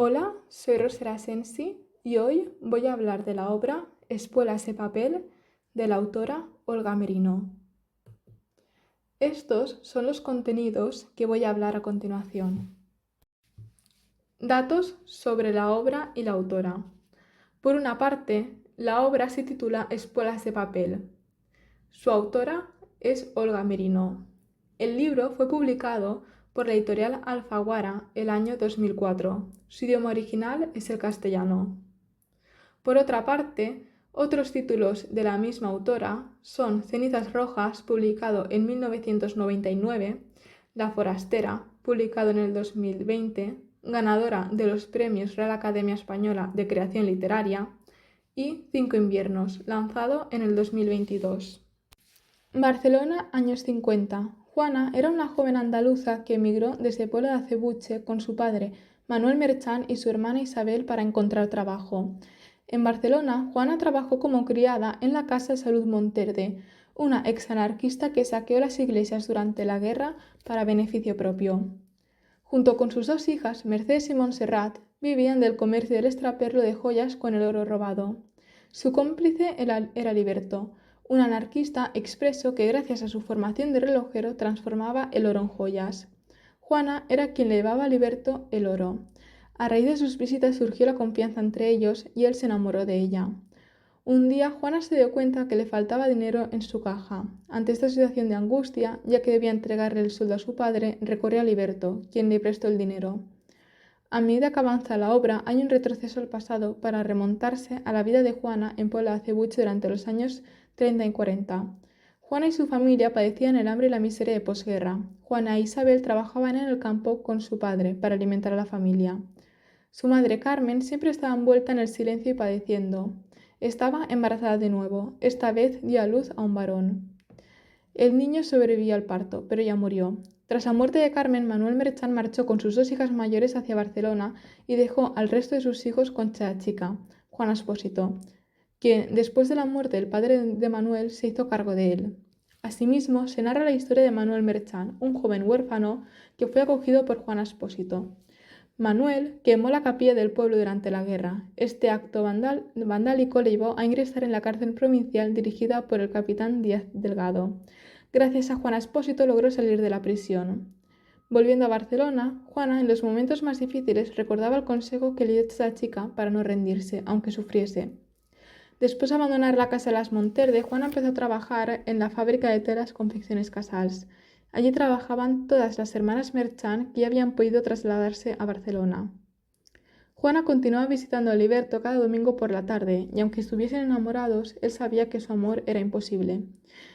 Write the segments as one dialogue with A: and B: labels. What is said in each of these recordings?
A: Hola, soy Rosera Sensi y hoy voy a hablar de la obra Espuelas de papel de la autora Olga Merino. Estos son los contenidos que voy a hablar a continuación. Datos sobre la obra y la autora. Por una parte, la obra se titula Espuelas de papel. Su autora es Olga Merino. El libro fue publicado por la editorial Alfaguara el año 2004. Su idioma original es el castellano. Por otra parte, otros títulos de la misma autora son Cenizas Rojas, publicado en 1999, La Forastera, publicado en el 2020, ganadora de los premios Real Academia Española de Creación Literaria, y Cinco inviernos, lanzado en el 2022. Barcelona, años 50. Juana era una joven andaluza que emigró desde Pueblo de Acebuche con su padre, Manuel Merchán, y su hermana Isabel para encontrar trabajo. En Barcelona, Juana trabajó como criada en la Casa de Salud Monterde, una ex-anarquista que saqueó las iglesias durante la guerra para beneficio propio. Junto con sus dos hijas, Mercedes y Montserrat, vivían del comercio del extraperlo de joyas con el oro robado. Su cómplice era Liberto, un anarquista expreso que gracias a su formación de relojero transformaba el oro en joyas. Juana era quien le llevaba a Liberto el oro. A raíz de sus visitas surgió la confianza entre ellos y él se enamoró de ella. Un día Juana se dio cuenta que le faltaba dinero en su caja. Ante esta situación de angustia, ya que debía entregarle el sueldo a su padre, recorrió a Liberto, quien le prestó el dinero. A medida que avanza la obra, hay un retroceso al pasado para remontarse a la vida de Juana en Puebla de Acebuche durante los años 30 y 40. Juana y su familia padecían el hambre y la miseria de posguerra. Juana e Isabel trabajaban en el campo con su padre para alimentar a la familia. Su madre Carmen siempre estaba envuelta en el silencio y padeciendo. Estaba embarazada de nuevo. Esta vez dio a luz a un varón. El niño sobrevivió al parto, pero ya murió. Tras la muerte de Carmen, Manuel Merchán marchó con sus dos hijas mayores hacia Barcelona y dejó al resto de sus hijos con la chica, Juana Espósito, quien, después de la muerte del padre de Manuel, se hizo cargo de él. Asimismo, se narra la historia de Manuel Merchán, un joven huérfano que fue acogido por Juana Espósito. Manuel quemó la capilla del pueblo durante la guerra. Este acto vandálico le llevó a ingresar en la cárcel provincial dirigida por el capitán Díaz Delgado. Gracias a Juana Espósito logró salir de la prisión. Volviendo a Barcelona, Juana, en los momentos más difíciles, recordaba el consejo que le dio esta chica para no rendirse, aunque sufriese. Después de abandonar la casa de las Monterde, Juana empezó a trabajar en la fábrica de telas Confecciones Casals. Allí trabajaban todas las hermanas Merchán que ya habían podido trasladarse a Barcelona. Juana continuaba visitando a Liberto cada domingo por la tarde, y aunque estuviesen enamorados, él sabía que su amor era imposible.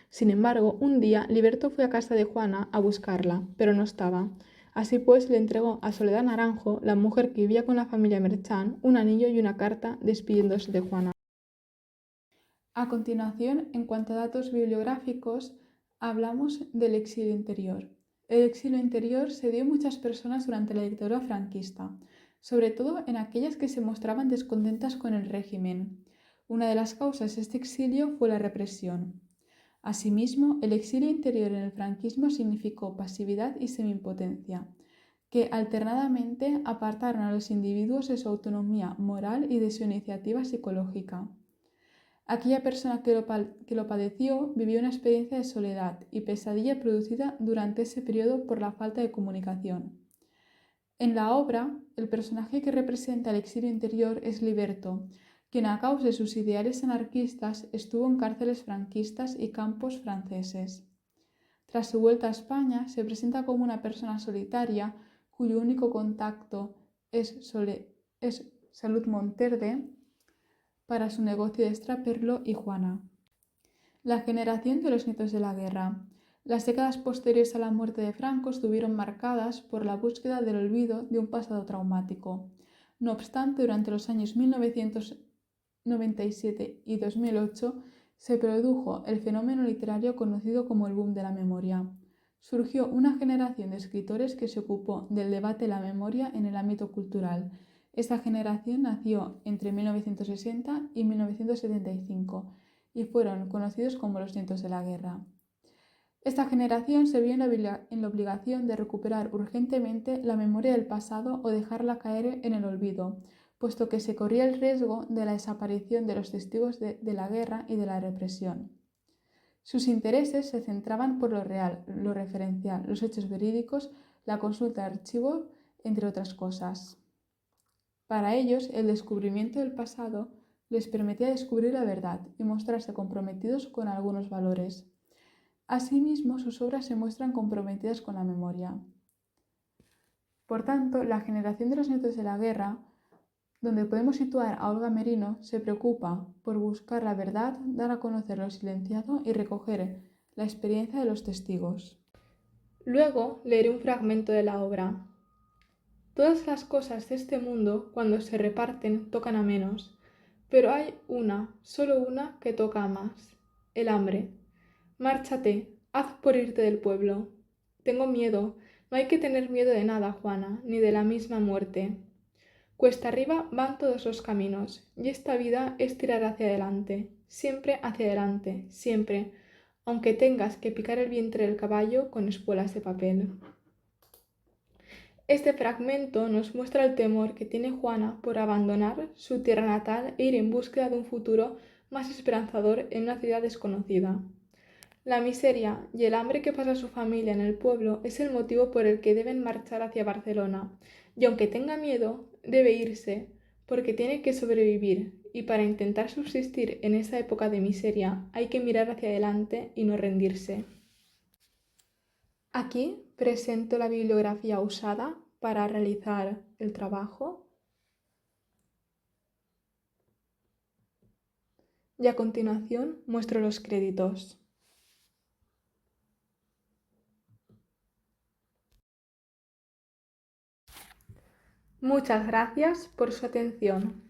A: Sin embargo, un día Liberto fue a casa de Juana a buscarla, pero no estaba. Así pues, le entregó a Soledad Naranjo, la mujer que vivía con la familia Merchán, un anillo y una carta despidiéndose de Juana. A continuación, en cuanto a datos bibliográficos, hablamos del exilio interior. El exilio interior se dio a muchas personas durante la dictadura franquista, sobre todo en aquellas que se mostraban descontentas con el régimen. Una de las causas de este exilio fue la represión. Asimismo, el exilio interior en el franquismo significó pasividad y semiimpotencia, que alternadamente apartaron a los individuos de su autonomía moral y de su iniciativa psicológica. Aquella persona que lo padeció vivió una experiencia de soledad y pesadilla producida durante ese periodo por la falta de comunicación. En la obra, el personaje que representa el exilio interior es Liberto, quien a causa de sus ideales anarquistas estuvo en cárceles franquistas y campos franceses. Tras su vuelta a España, se presenta como una persona solitaria cuyo único contacto es Salud Monterde para su negocio de extraperlo y Juana. La generación de los nietos de la guerra. Las décadas posteriores a la muerte de Franco estuvieron marcadas por la búsqueda del olvido de un pasado traumático. No obstante, durante los años 1997 y 2008 se produjo el fenómeno literario conocido como el boom de la memoria. Surgió una generación de escritores que se ocupó del debate de la memoria en el ámbito cultural. Esta generación nació entre 1960 y 1975 y fueron conocidos como los nietos de la guerra. Esta generación se vio en la obligación de recuperar urgentemente la memoria del pasado o dejarla caer en el olvido, puesto que se corría el riesgo de la desaparición de los testigos de la guerra y de la represión. Sus intereses se centraban por lo real, lo referencial, los hechos verídicos, la consulta de archivo, entre otras cosas. Para ellos, el descubrimiento del pasado les permitía descubrir la verdad y mostrarse comprometidos con algunos valores. Asimismo, sus obras se muestran comprometidas con la memoria. Por tanto, la generación de los nietos de la guerra, donde podemos situar a Olga Merino, se preocupa por buscar la verdad, dar a conocer lo silenciado y recoger la experiencia de los testigos. Luego leeré un fragmento de la obra. Todas las cosas de este mundo, cuando se reparten, tocan a menos, pero hay una, solo una, que toca a más: el hambre. Márchate, haz por irte del pueblo. Tengo miedo. No hay que tener miedo de nada, Juana, ni de la misma muerte. Cuesta arriba van todos los caminos, y esta vida es tirar hacia adelante, siempre, aunque tengas que picar el vientre del caballo con espuelas de papel. Este fragmento nos muestra el temor que tiene Juana por abandonar su tierra natal e ir en búsqueda de un futuro más esperanzador en una ciudad desconocida. La miseria y el hambre que pasa su familia en el pueblo es el motivo por el que deben marchar hacia Barcelona, y aunque tenga miedo, debe irse, porque tiene que sobrevivir, y para intentar subsistir en esa época de miseria hay que mirar hacia adelante y no rendirse. Aquí presento la bibliografía usada para realizar el trabajo y a continuación muestro los créditos. Muchas gracias por su atención.